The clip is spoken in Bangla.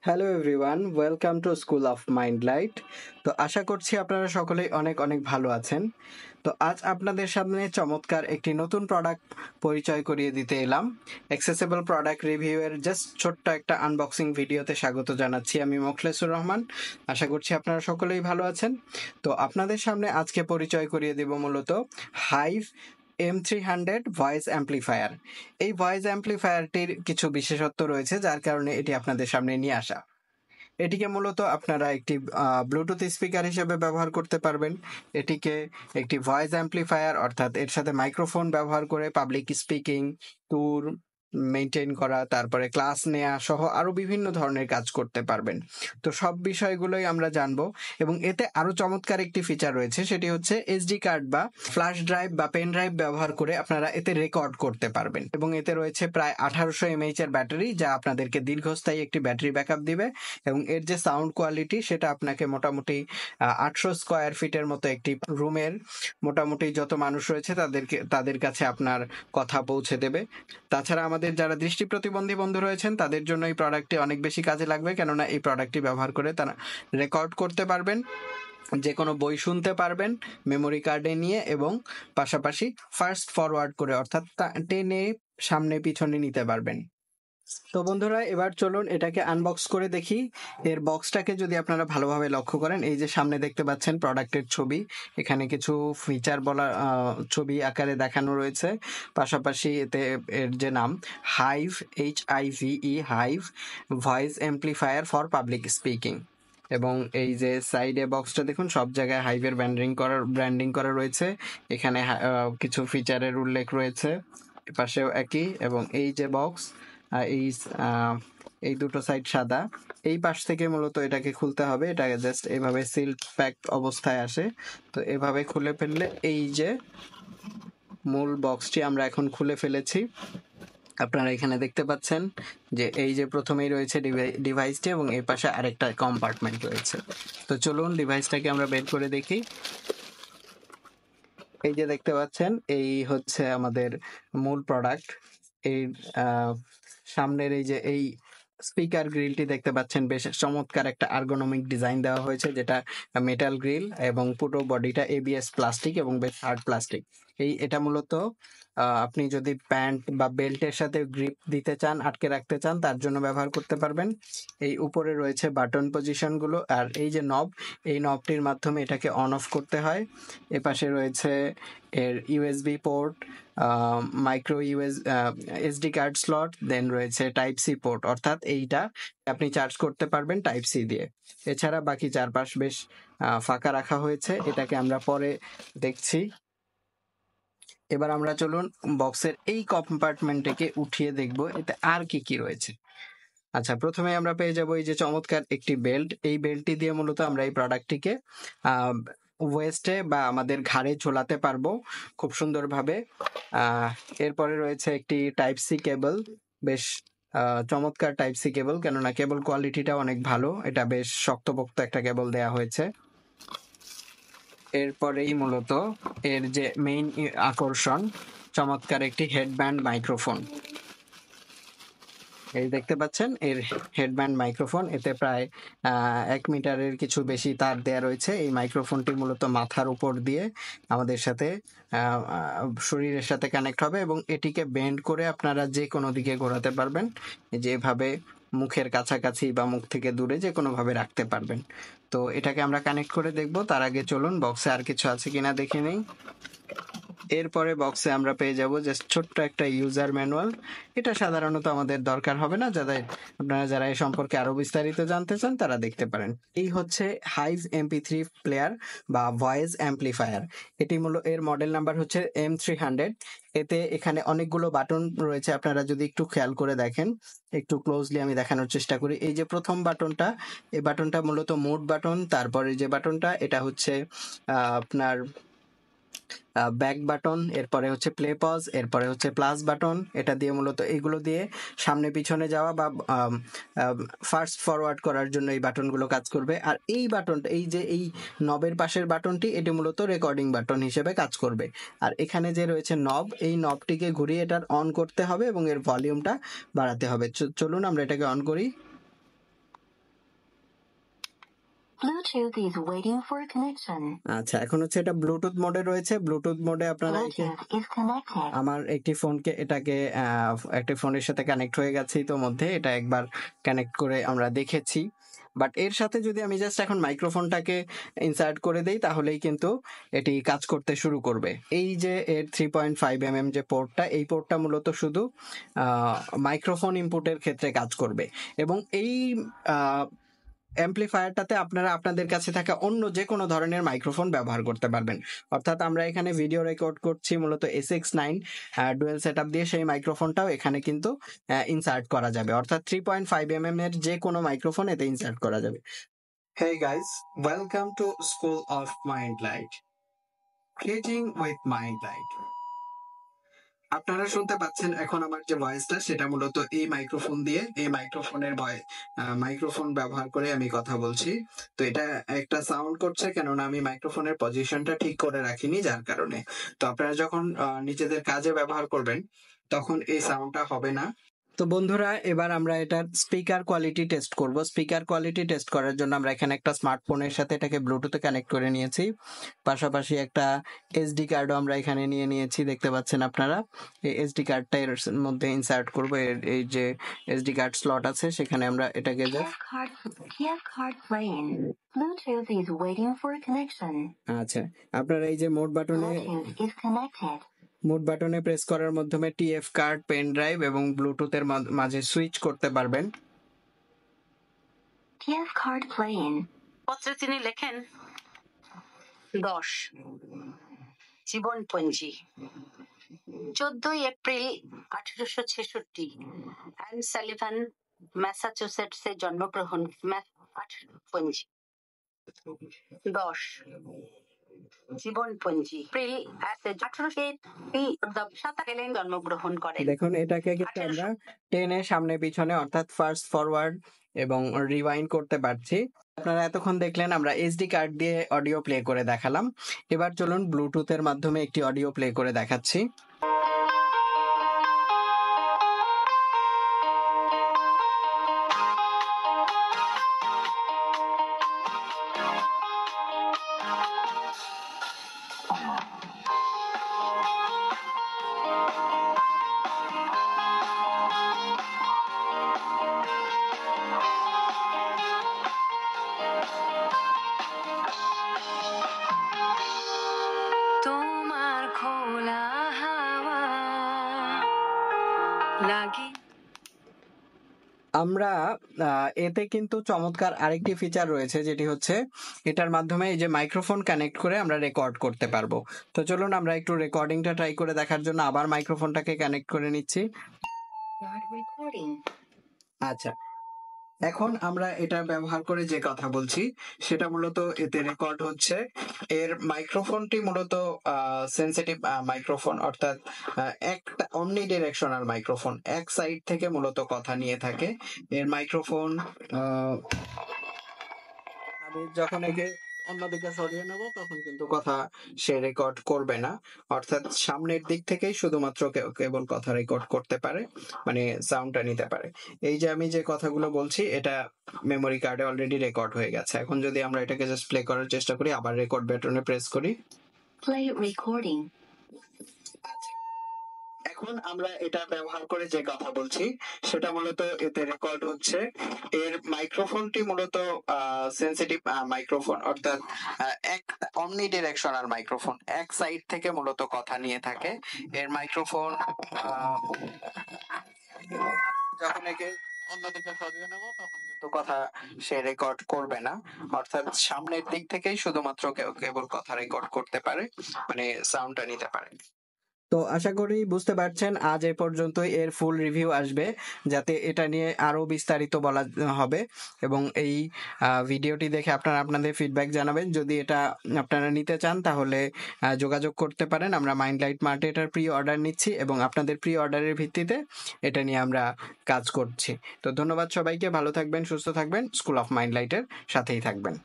Hello everyone, welcome to school of mind light. তো আশা করছি আপনারা সকলেই অনেক অনেক ভালো আছেন। তো আজ আপনাদের সামনে চমৎকার একটি নতুন প্রোডাক্ট পরিচয় করিয়ে দিতে এলাম। অ্যাক্সেসিবল প্রোডাক্ট রিভিউয়ের জাস্ট ছোট্ট একটা আনবক্সিং ভিডিওতে স্বাগত জানাচ্ছি আমি মোখলেসুর রহমান। আশা করছি আপনারা সকলেই ভালো আছেন। তো আপনাদের সামনে আজকে পরিচয় করিয়ে দেব মূলত হাইভ M300 ভয়েস অ্যাম্প্লিফায়ার। এই ভয়েস অ্যাম্প্লিফায়ারটির কিছু বিশেষত্ব রয়েছে যার কারণে এটি আপনাদের সামনে নিয়ে আসা। এটিকে মূলত আপনারা একটি ব্লুটুথ স্পিকার হিসেবে ব্যবহার করতে পারবেন। এটিকে একটি ভয়েস অ্যাম্প্লিফায়ার অর্থাৎ এর সাথে মাইক্রোফোন ব্যবহার করে পাবলিক স্পিকিং, ট্যুর মেনটেন করা, তারপরে ক্লাস নেওয়া সহ আরো বিভিন্ন ধরনের কাজ করতে পারবেন। তো সব বিষয়গুলোই আমরা জানবো এবং এতে আরো চমৎকার একটি ফিচার রয়েছে, সেটি হচ্ছে এসডি কার্ড বা ফ্ল্যাশ ড্রাইভ বা পেন ড্রাইভ ব্যবহার করে আপনারা এতে রেকর্ড করতে পারবেন এবং এতে রয়েছে প্রায় 1800 mAh এর ব্যাটারি, যা আপনাদেরকে দীর্ঘস্থায়ী একটি ব্যাটারি ব্যাকআপ দিবে এবং এর যে সাউন্ড কোয়ালিটি সেটা আপনাকে মোটামুটি 800 স্কোয়ার ফিটের মতো একটি রুমের মোটামুটি যত মানুষ রয়েছে তাদের কাছে আপনার কথা পৌঁছে দেবে। তাছাড়া আমাদের যারা দৃষ্টি প্রতিবন্ধী বন্ধু রয়েছেন তাদের জন্য এই প্রোডাক্টটি অনেক বেশি কাজে লাগবে, কেননা এই প্রোডাক্টটি ব্যবহার করে তারা রেকর্ড করতে পারবেন, যে কোনো বই শুনতে পারবেন মেমোরি কার্ডে নিয়ে এবং পাশাপাশি ফাস্ট ফরওয়ার্ড করে অর্থাৎ টেনে সামনে পিছনে নিতে পারবেন। তো বন্ধুরা, এবার চলুন এটাকে আনবক্স করে দেখি। এর বক্সটাকে যদি আপনারা ভালোভাবে লক্ষ্য করেন, এই যে সামনে দেখতে পাচ্ছেন প্রোডাক্টের ছবি, এখানে কিছু ফিচার বলা ছবি আকারে দেখানো রয়েছে। পাশাপাশি এতে এর যে নাম hive, HIVE, hive voice amplifier for public speaking, এবং এই যে সাইডে বক্সটা দেখুন, সব জায়গায় হাইভের ব্র্যান্ডিং করা রয়েছে। এখানে কিছু ফিচারের উল্লেখ রয়েছে, পাশেও একই। এবং এই যে বক্স, এই দুটো সাইড সাদা। এই পাশ থেকে মূলত এটাকে খুলতে হবে, এটাকে জাস্ট এইভাবে সিল প্যাক অবস্থায় আসে। তো এভাবে খুলে ফেললে এই যে মূল বক্সটি আমরা এখন খুলে ফেলেছি। আপনারা এখানে দেখতে পাচ্ছেন যে এই যে প্রথমেই রয়েছে ডিভাইসটি এবং এই পাশে আরেকটা কম্পার্টমেন্ট রয়েছে। তো চলুন ডিভাইসটাকে আমরা বের করে দেখি। এই যে দেখতে পাচ্ছেন, এই হচ্ছে আমাদের মূল প্রোডাক্ট। এই সামনের এই স্পিকার গ্রিলটি দেখতে পাচ্ছেন, বেশ চমৎকার একটা আর্গোনমিক ডিজাইন দেওয়া হয়েছে, যেটা মেটাল গ্রিল এবং পুরো বডিটা ABS প্লাস্টিক এবং বেশ হার্ড প্লাস্টিক। এটা মূলত আপনি যদি প্যান্ট বা বেল্টের সাথে গ্রিপ দিতে চান, আটকে রাখতে চান, তার জন্য ব্যবহার করতে পারবেন। এই উপরে রয়েছে বাটন পজিশনগুলো, আর এই যে নব, এই নবটির মাধ্যমে এটাকে অন অফ করতে হয়। এপাশে রয়েছে এর USB port, micro SD card slot, then রয়েছে টাইপ সি পোর্ট, অর্থাৎ এইটা আপনি চার্জ করতে পারবেন টাইপ সি দিয়ে। এছাড়া বাকি চারপাশ বেশ ফাঁকা রাখা হয়েছে, এটাকে আমরা পরে দেখছি। এবার আমরা চলুন বক্সের এই কম্পার্টমেন্টটাকে উঠিয়ে দেখব এতে আর কি কি রয়েছে। আচ্ছা, প্রথমে আমরা পেয়ে যাব এই যে চমৎকার একটি বেল্ট। এই বেল্টটি দিয়ে মূলত আমরা এই প্রোডাক্টটিকে ওয়েস্টে বা আমাদের ঘাড়ে ঝোলাতে পারবো খুব সুন্দরভাবে। এরপরে রয়েছে একটি টাইপ সি কেবল, বেশ চমৎকার টাইপ সি কেবল, কেননা কেবল কোয়ালিটিটা অনেক ভালো, এটা বেশ শক্তপোক্ত একটা কেবল দেয়া হয়েছে। এরপরেই মূলত এর যে মেইন আকর্ষণ, চমৎকার একটি হেডব্যান্ড মাইক্রোফোন। এই দেখতে পাচ্ছেন এর হেডব্যান্ড মাইক্রোফোন, এতে প্রায় 1 মিটারের কিছু বেশি তার দেয়া রয়েছে। এই মাইক্রোফোনটি মূলত মাথার উপর দিয়ে আমাদের সাথে শরীরের সাথে কানেক্ট হবে এবং এটিকে বেন্ড করে আপনারা যে কোনো দিকে ঘোরাতে পারবেন, যেভাবে মুখের কাছাকাছি বা মুখ থেকে দূরে যে কোনো ভাবে রাখতে পারবেন। তো এটাকে আমরা কানেক্ট করে দেখব, তার আগে চলুন বক্সে আর কিছু আছে কিনা দেখে নেই। এরপরে বক্সে আমরা পেয়ে যাব জাস্ট ছোট্ট একটা ইউজার ম্যানুয়াল। এটা সাধারণত আমাদের দরকার হবে না, আপনারা যারা এই সম্পর্কে আরো বিস্তারিত জানতে চান তারা দেখতে পারেন। এই হচ্ছে হাইভ MP3 প্লেয়ার বা ভয়েস অ্যাম্প্লিফায়ার। এটি এর মডেল নাম্বার হচ্ছে M300। এখানে অনেকগুলো বাটন রয়েছে, আপনারা যদি একটু খেয়াল করে দেখেন, একটু ক্লোজলি আমি দেখানোর চেষ্টা করি। এই যে প্রথম বাটনটা, এই বাটনটা মূলত মুড বাটন। তারপরে যে বাটনটা, এটা হচ্ছে আপনার ব্যাক বাটন। এরপরে হচ্ছে প্লে পজ, এরপরে হচ্ছে প্লাস বাটন। এটা দিয়ে মূলত এগুলো দিয়ে সামনে পিছনে যাওয়া বা ফাস্ট ফরওয়ার্ড করার জন্য এই বাটনগুলো কাজ করবে। আর এই বাটনটা, এই যে এই নবের পাশের বাটনটি, এটি মূলত রেকর্ডিং বাটন হিসেবে কাজ করবে। আর এখানে যে রয়েছে নব, এই নবটিকে ঘুরিয়ে এটার অন করতে হবে এবং এর ভলিউমটা বাড়াতে হবে। চলুন আমরা এটাকে অন করি। Bluetooth is waiting for connection. আচ্ছা, এখন হচ্ছে এটা ব্লুটুথ মোডে রয়েছে। ব্লুটুথ মোডে আপনারা Bluetooth is connected. আমার একটি একটি ফোনের সাথে কানেক্ট হয়ে গেছে ইতোমধ্যে। এটা একবার কানেক্ট করে আমরা দেখেছি। বাট এর সাথে যদি আমি জাস্ট এখন মাইক্রোফোনটাকে ইনসার্ট করে দেই তাহলেই কিন্তু এটি কাজ করতে শুরু করবে। এই যে এর 3.5 mm যে পোর্টটা, এই পোর্টটা মূলত শুধু মাইক্রোফোন ইনপুটের ক্ষেত্রে কাজ করবে এবং এই অ্যাম্পলিফায়ারটাতে আপনারা আপনাদের কাছে থাকা অন্য যে কোনো ধরনের মাইক্রোফোন ব্যবহার করতে পারবেন। অর্থাৎ আমরা এখানে ভিডিও রেকর্ড করছি মূলত SX9 ডুয়েল সেটআপ দিয়ে, সেই মাইক্রোফোনটাও এখানে কিন্তু ইনসার্ট করা যাবে। অর্থাৎ 3.5 mm এর যে কোনো মাইক্রোফোন এতে ইনসার্ট করা যাবে। Hey guys, welcome to School of Mindlight. Creating with Mindlight. আপনারা শুনতে পাচ্ছেন এখন আমার যে ভয়েসটা, সেটা মূলত এই মাইক্রোফোন দিয়ে, এই মাইক্রোফোন ব্যবহার করে আমি কথা বলছি। তো এটা একটা সাউন্ড করছে, কেননা আমি মাইক্রোফোনের পজিশনটা ঠিক করে রাখিনি, যার কারণে। তো আপনারা যখন নিজেদের কাজে ব্যবহার করবেন তখন এই সাউন্ডটা হবে না। তো বন্ধুরা, এবার আমরা এটার স্পিকার কোয়ালিটি টেস্ট করব। স্পিকার কোয়ালিটি টেস্ট করার জন্য আমরা এখানে একটা স্মার্টফোনের সাথে এটাকে ব্লুটুথে কানেক্ট করে নিয়েছি। পাশাপাশি একটা এসডি কার্ডও আমরা এখানে নিয়েছি, দেখতে পাচ্ছেন আপনারা। এই এসডি কার্ডটা এর মধ্যে ইনসার্ট করব। এই যে এসডি কার্ড স্লট আছে সেখানে আমরা এটাকে আচ্ছা, আপনারা এই যে মোড বাটনে প্রেস করার মাধ্যমে টিএফ কার্ড, পেন ড্রাইভ এবং ব্লুটুথের মাঝে সুইচ করতে পারবেন। TF card playing. পত্রে তিনি লেখেন 10 জীবনপঞ্জি 14 এপ্রিল 1866 অ্যান সালিভান ম্যাসাচুসেটসে জন্মগ্রহণ। পঞ্জি 10 জীবনপঞ্জি এপ্রিল 1807 জন্মগ্রহণ করেন। দেখুন, এটাকে কিন্তু আমরা টেনে সামনে পিছনে অর্থাৎ ফাস্ট ফরওয়ার্ড এবং রিওয়াইন্ড করতে পারছি। আপনারা এতক্ষণ দেখলেন আমরা এসডি কার্ড দিয়ে অডিও প্লে করে দেখালাম। এবার চলুন ব্লুটুথের মাধ্যমে একটি অডিও প্লে করে দেখাচ্ছি। আমরা এতে কিন্তু চমৎকার আরেকটি ফিচার রয়েছে, যেটি হচ্ছে এটার মাধ্যমে এই যে মাইক্রোফোন কানেক্ট করে আমরা রেকর্ড করতে পারবো। তো চলুন আমরা একটু রেকর্ডিংটা ট্রাই করে দেখার জন্য আবার মাইক্রোফোনটাকে কানেক্ট করে নিচ্ছি। আচ্ছা, এখন আমরা এটা ব্যবহার করে যে কথা বলছি সেটা মূলত এতে রেকর্ড হচ্ছে। এর মাইক্রোফোনটি মূলত সেনসিটিভ মাইক্রোফোন, অর্থাৎ একটা অমনি ডিরেকশনাল মাইক্রোফোন, এক সাইড থেকে মূলত কথা নিয়ে থাকে। এর মাইক্রোফোন আমি যখন একে অন্যদিকে সরিয়ে নেব তখন কিন্তু কথা সে রেকর্ড করবে না, অর্থাৎ সামনের দিক থেকেই শুধুমাত্র কেবল কথা রেকর্ড করতে পারে, মানে সাউন্ডটা নিতে পারে। এই যে আমি যে কথাগুলো বলছি এটা মেমোরি কার্ডে অলরেডি রেকর্ড হয়ে গেছে। এখন যদি আমরা এটাকে জাস্ট প্লে করার চেষ্টা করি, আবার রেকর্ড বাটনে প্রেস করি, প্লে রেকর্ডিং। এখন আমরা এটা ব্যবহার করে যে কথা বলছি সেটা মূলত এতে রেকর্ড হচ্ছে। এর মাইক্রোফোনটি মূলত সেনসিটিভ মাইক্রোফোন, অর্থাৎ একটা অমনি ডিরেকশনাল মাইক্রোফোন, এক সাইড থেকে মূলত কথা নিয়ে থাকে। এর মাইক্রোফোন যখন একে অন্যদিকে সরিয়ে নেব তখন কিন্তু কথা সে রেকর্ড করবে না, অর্থাৎ সামনের দিক থেকেই শুধুমাত্র কেবল কথা রেকর্ড করতে পারে, মানে সাউন্ডটা নিতে পারে। তো আশা করি বুঝতে পারছেন, আজ এ পর্যন্তই। এর ফুল রিভিউ আসবে, যাতে এটা নিয়ে আরো বিস্তারিত বলা হবে এবং এই ভিডিওটি দেখে আপনারা আপনাদের ফিডব্যাক জানাবেন। যদি এটা আপনারা নিতে চান তাহলে যোগাযোগ করতে পারেন। আমরা মাইন্ডলাইট মার্টে এটার প্রি অর্ডার নিচ্ছি এবং আপনাদের প্রি অর্ডারের ভিত্তিতে এটা নিয়ে আমরা কাজ করছি। তো ধন্যবাদ সবাইকে, ভালো থাকবেন, সুস্থ থাকবেন, স্কুল অফ মাইন্ডলাইটের সাথেই থাকবেন।